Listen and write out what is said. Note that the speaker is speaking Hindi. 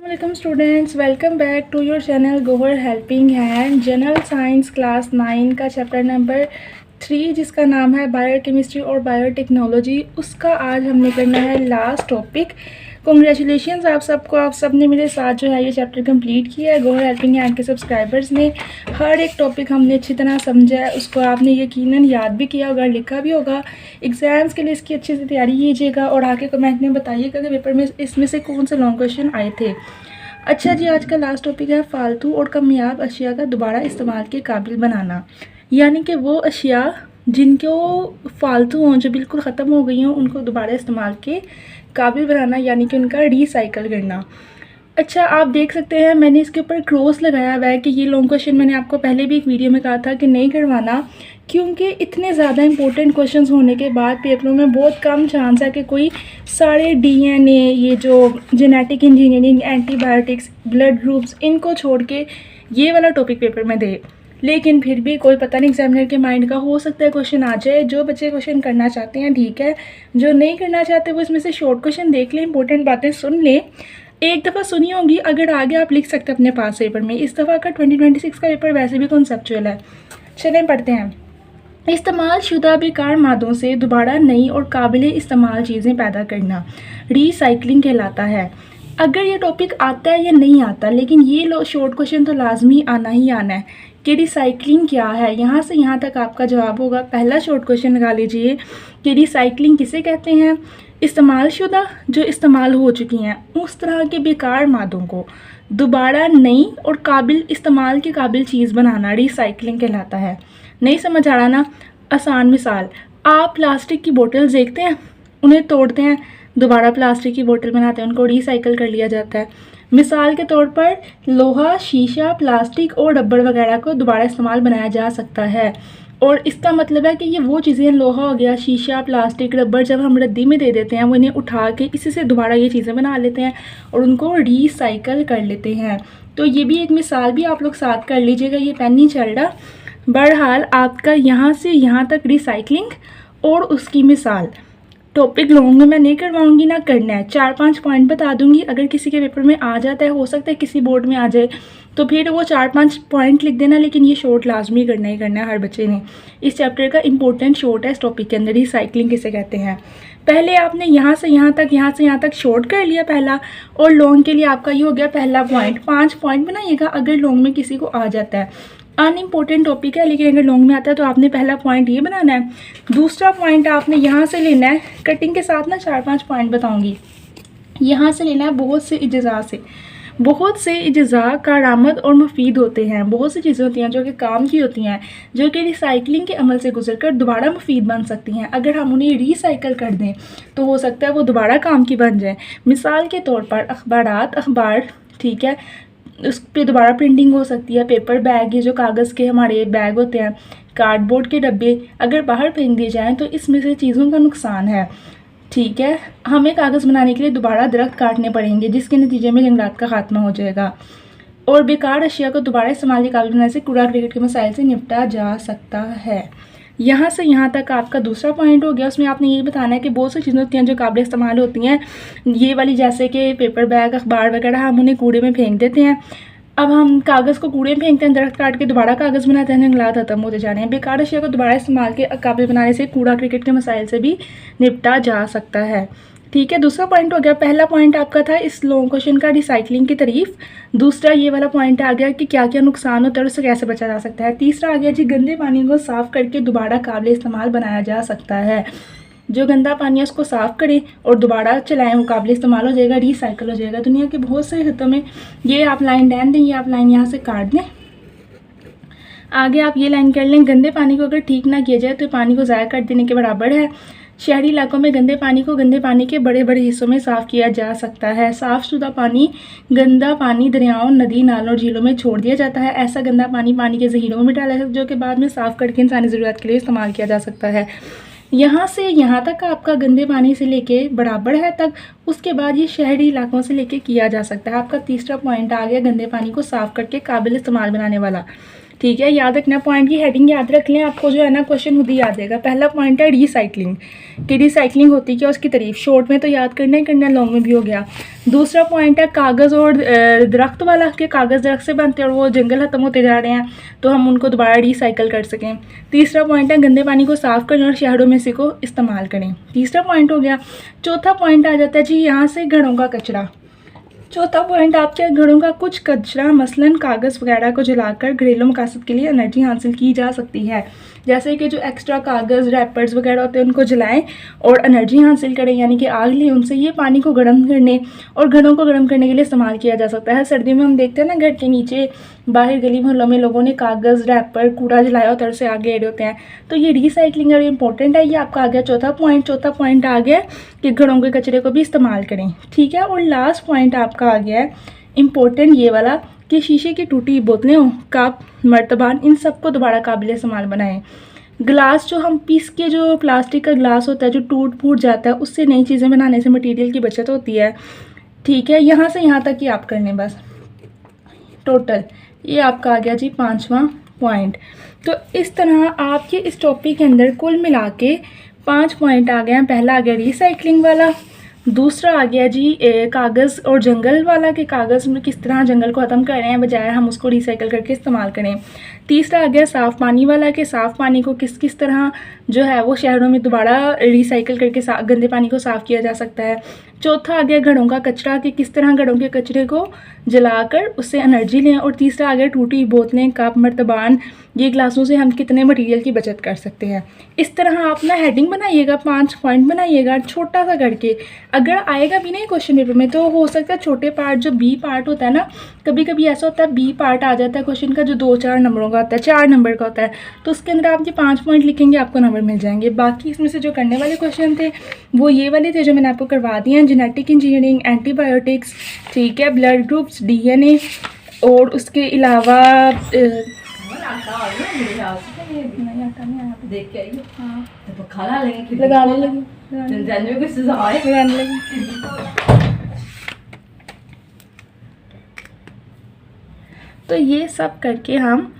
Welcome students, welcome back to your channel Gohar helping hand. General science class 9 का चैप्टर नंबर 3 जिसका नाम है बायोकेमिस्ट्री और बायोटेक्नोलॉजी, उसका आज हमने करना है लास्ट टॉपिक। कॉन्ग्रेचुलेशंस आप सबको, आप सब ने मेरे साथ जो है ये चैप्टर कंप्लीट किया है। गोहर हेल्पिंग हैंड के सब्सक्राइबर्स ने हर एक टॉपिक हमने अच्छी तरह समझा है, उसको आपने यकीनन याद भी किया होगा, लिखा भी होगा। एग्ज़ाम्स के लिए इसकी अच्छे से तैयारी कीजिएगा और आके कमेंट में बताइएगा कि पेपर में इसमें से कौन से लॉन्ग क्वेश्चन आए थे। अच्छा जी, आज का लास्ट टॉपिक है फालतू और कामयाब अशिया का दोबारा इस्तेमाल के काबिल बनाना। यानी कि वो अशिया जिनको फालतू हों, जो बिल्कुल ख़त्म हो गई हों, उनको दोबारा इस्तेमाल के काबिल बनाना, यानी कि उनका रीसाइकल करना। अच्छा, आप देख सकते हैं मैंने इसके ऊपर क्रॉस लगाया हुआ है कि ये लॉन्ग क्वेश्चन मैंने आपको पहले भी एक वीडियो में कहा था कि नहीं करवाना, क्योंकि इतने ज़्यादा इंपॉर्टेंट क्वेश्चंस होने के बाद पेपरों में बहुत कम चांस है कि कोई सारे डीएनए, ये जो genetic engineering, antibiotics, blood groups, इनको छोड़ के ये वाला टॉपिक पेपर में दे। लेकिन फिर भी कोई पता नहीं एग्जामिनर के माइंड का, हो सकता है क्वेश्चन आ जाए। जो बच्चे क्वेश्चन करना चाहते हैं ठीक है, जो नहीं करना चाहते वो इसमें से शॉर्ट क्वेश्चन देख लें, इंपॉर्टेंट बातें सुन लें। एक दफ़ा सुनी होंगी, अगर आगे आप लिख सकते हैं अपने पास पेपर में। इस दफ़ा का 2026 का पेपर वैसे भी कॉन्सेप्चुअल है। चलें पढ़ते हैं। इस्तेमाल शुदा बेकार मादों से दोबारा नई और काबिल इस्तेमाल चीज़ें पैदा करना रीसाइकलिंग कहलाता है। अगर ये टॉपिक आता है या नहीं आता, लेकिन ये शॉर्ट क्वेश्चन तो लाजमी आना ही आना है कि रिसाइकलिंग क्या है। यहाँ से यहाँ तक आपका जवाब होगा। पहला शॉर्ट क्वेश्चन लगा लीजिए कि रिसाइकलिंग किसे कहते हैं। इस्तेमाल शुदा, जो इस्तेमाल हो चुकी हैं उस तरह के बेकार मादों को दोबारा नई और काबिल इस्तेमाल के काबिल चीज़ बनाना रिसाइकलिंग कहलाता है। नहीं समझ आ रहा ना? आसान मिसाल, आप प्लास्टिक की बोतल देखते हैं, उन्हें तोड़ते हैं, दोबारा प्लास्टिक की बोतल बनाते हैं, उनको रिसाइकल कर लिया जाता है। मिसाल के तौर पर लोहा, शीशा, प्लास्टिक और रबड़ वगैरह को दोबारा इस्तेमाल बनाया जा सकता है। और इसका मतलब है कि ये वो चीज़ें, लोहा हो गया, शीशा, प्लास्टिक, रबड़, जब हम रद्दी में दे देते हैं वो इन्हें उठा के इसी से दोबारा ये चीज़ें बना लेते हैं और उनको रिसाइकल कर लेते हैं। तो ये भी एक मिसाल भी आप लोग साथ कर लीजिएगा, ये पेन नहीं चल रहा। बहरहाल आपका यहाँ से यहाँ तक रिसाइकलिंग और उसकी मिसाल टॉपिक लॉन्ग में मैं नहीं करवाऊंगी, ना करना है। 4-5 पॉइंट बता दूंगी। अगर किसी के पेपर में आ जाता है, हो सकता है किसी बोर्ड में आ जाए, तो फिर वो 4-5 पॉइंट लिख देना, लेकिन ये शॉर्ट लाजमी करना ही करना है हर बच्चे ने। इस चैप्टर का इंपॉर्टेंट शॉर्ट है इस टॉपिक के अंदर, रिसाइकलिंग किसे कहते हैं। पहले आपने यहाँ से यहाँ तक, यहाँ से यहाँ तक शॉर्ट कर लिया पहला, और लॉन्ग के लिए आपका ये हो गया पहला पॉइंट। 5 पॉइंट बनाइएगा अगर लॉन्ग में किसी को आ जाता है। अनइम्पोर्टेंट टॉपिक है, लेकिन अगर लॉन्ग में आता है तो आपने पहला पॉइंट ये बनाना है। दूसरा पॉइंट आपने यहाँ से लेना है, कटिंग के साथ ना 4-5 पॉइंट बताऊंगी। यहाँ से लेना है बहुत से इज्जा से। बहुत से इज्जा कारामद और मुफीद होते हैं। बहुत सी चीज़ें होती हैं जो कि काम की होती हैं, जो कि रिसाइकलिंग के अमल से गुजर कर दोबारा मुफीद बन सकती हैं। अगर हम उन्हें रिसाइकल कर दें तो हो सकता है वो दोबारा काम की बन जाए। मिसाल के तौर पर अखबार, ठीक है, उस पर दोबारा प्रिंटिंग हो सकती है। पेपर बैग, ये जो कागज़ के हमारे बैग होते हैं, कार्डबोर्ड के डब्बे, अगर बाहर फेंक दिए जाएँ तो इसमें से चीज़ों का नुकसान है। ठीक है, हमें कागज़ बनाने के लिए दोबारा दरख्त काटने पड़ेंगे, जिसके नतीजे में जंगलात का खात्मा हो जाएगा। और बेकार अशिया को दोबारा इस्तेमाल के काबिल बनाने से कूड़ा क्रिकेट के मसाइल से निपटा जा सकता है। यहाँ से यहाँ तक आपका दूसरा पॉइंट हो गया। उसमें आपने ये बताना है कि बहुत सी चीज़ें होती हैं जो काबिल इस्तेमाल होती हैं। ये वाली जैसे कि पेपर बैग, अखबार वगैरह, हम उन्हें कूड़े में फेंक देते हैं। अब हम कागज़ को कूड़े में फेंकते हैं, दरख्त काट के दोबारा कागज़ बनाते हैं, जंगलात खत्म होते जा रहे हैं। बेकार अशिया को दोबारा इस्तेमाल के काबिल बनाने से कूड़ा क्रिकेट के मसाइल से भी निपटा जा सकता है। ठीक है, दूसरा पॉइंट हो गया। पहला पॉइंट आपका था इस लॉन्ग क्वेश्चन का रिसाइकलिंग की तारीफ। दूसरा ये वाला पॉइंट आ गया कि क्या क्या नुकसान होता है और उससे कैसे बचा जा सकता है। तीसरा आ गया जी, गंदे पानी को साफ़ करके दोबारा काबिल इस्तेमाल बनाया जा सकता है। जो गंदा पानी है उसको साफ़ करें और दोबारा चलाएं, वो काबिल इस्तेमाल हो जाएगा, रिसाइकल हो जाएगा। दुनिया के बहुत से हिस्सों में ये आप लाइन डाल दें, ये आप लाइन यहाँ से काट दें, आगे आप ये लाइन कर लें। गंदे पानी को अगर ठीक ना किया जाए तो पानी को ज़ाया कर देने के बराबर है। शहरी इलाकों में गंदे पानी को गंदे पानी के बड़े बड़े हिस्सों में साफ़ किया जा सकता है। साफ़ शुदा पानी, गंदा पानी दरियाओं, नदी नालों और झीलों में छोड़ दिया जाता है। ऐसा गंदा पानी पानी के जहीरों में डाला जाता है, जो कि बाद में साफ़ करके इंसानी ज़रूरत के लिए इस्तेमाल किया जा सकता है। यहाँ से यहाँ तक आपका गंदे पानी से लेके बराबर है तक, उसके बाद ये शहरी इलाकों से लेके किया जा सकता है। आपका तीसरा पॉइंट आ गया गंदे पानी को साफ़ करके काबिल इस्तेमाल बनाने वाला। ठीक है, याद रखना, पॉइंट की हेडिंग याद रख लें, आपको जो है ना क्वेश्चन खुद ही याद रहेगा। पहला पॉइंट है रिसाइकलिंग, कि रिसाइकलिंग होती क्या, उसकी तारीफ। शॉर्ट में तो याद करना ही करना, लॉन्ग में भी हो गया। दूसरा पॉइंट है कागज़ और दरख्त वाला, कि कागज़ दरख्त से बनते हैं और वो जंगल ख़त्म होते जा रहे हैं तो हम उनको दोबारा रिसाइकल कर सकें। तीसरा पॉइंट है गंदे पानी को साफ़ करें और शहरों में इसी को इस्तेमाल करें। तीसरा पॉइंट हो गया। चौथा पॉइंट आ जाता है जी यहाँ से घरों का कचरा। चौथा पॉइंट आपके घरों का कुछ कचरा मसलन कागज़ वगैरह को जलाकर घरेलू मकासद के लिए एनर्जी हासिल की जा सकती है। जैसे कि जो एक्स्ट्रा कागज़ रैपर्स वगैरह होते हैं उनको जलाएं और एनर्जी हासिल करें, यानी कि आग लें उनसे। ये पानी को गर्म करने और घरों को गर्म करने के लिए इस्तेमाल किया जा सकता है। सर्दियों में हम देखते हैं ना घर के नीचे बाहर गली मोहल्लों में लोगों ने कागज़ रैपर कूड़ा जलाया होता है, उससे आग ले रहे होते हैं। तो ये रिसाइकलिंग और इंपॉर्टेंट है। ये आपका आ गया चौथा पॉइंट। चौथा पॉइंट आ गया कि घरों के कचरे को भी इस्तेमाल करें, ठीक है। और लास्ट पॉइंट आपका आ गया है इम्पोर्टेंट ये वाला, कि शीशे की टूटी बोतलें हो, कप, मर्तबान, इन सबको दोबारा काबिल इस्तेमाल बनाएं। ग्लास जो हम पीस के, जो प्लास्टिक का ग्लास होता है जो टूट फूट जाता है, उससे नई चीज़ें बनाने से मटेरियल की बचत होती है, ठीक है। यहाँ से यहाँ तक ही आप कर लें बस। टोटल ये आपका आ गया जी 5वां पॉइंट। तो इस तरह आपके इस टॉपिक के अंदर कुल मिला के 5 पॉइंट आ गए हैं। पहला आ गया रिसाइकलिंग वाला, दूसरा आ गया जी कागज़ और जंगल वाला, कि कागज़ में किस तरह जंगल को ख़त्म कर रहे हैं बजाय हम उसको रिसाइकल करके इस्तेमाल करें। तीसरा आ गया साफ़ पानी वाला, कि साफ़ पानी को किस किस तरह जो है वो शहरों में दोबारा रिसाइकल करके गंदे पानी को साफ़ किया जा सकता है। चौथा आ गया घरों का कचरा, कि किस तरह घरों के कचरे को जलाकर उससे एनर्जी लें। और तीसरा आ गया टूटी बोतलें, कप, मर्तबान, ये ग्लासों से हम कितने मटेरियल की बचत कर सकते हैं। इस तरह आप ना हेडिंग बनाइएगा, 5 पॉइंट बनाइएगा छोटा सा करके। अगर आएगा भी नहीं क्वेश्चन पेपर में तो हो सकता है छोटे पार्ट, जो बी पार्ट होता है ना, कभी कभी ऐसा होता है बी पार्ट आ जाता है क्वेश्चन का जो 2-4 नंबरों का होता है, 4 नंबर का होता है, तो उसके अंदर आप ये 5 पॉइंट लिखेंगे आपको नंबर मिल जाएंगे। बाकी इसमें से जो करने वाले क्वेश्चन थे वो ये वाले थे जो मैंने आपको करवा दिए हैं। जेनेटिक इंजीनियरिंग, एंटीबायोटिक्स, ठीक है, ब्लड ग्रुप्स, डीएनए, और उसके अलावा लगाने लगी। तो ये सब करके हम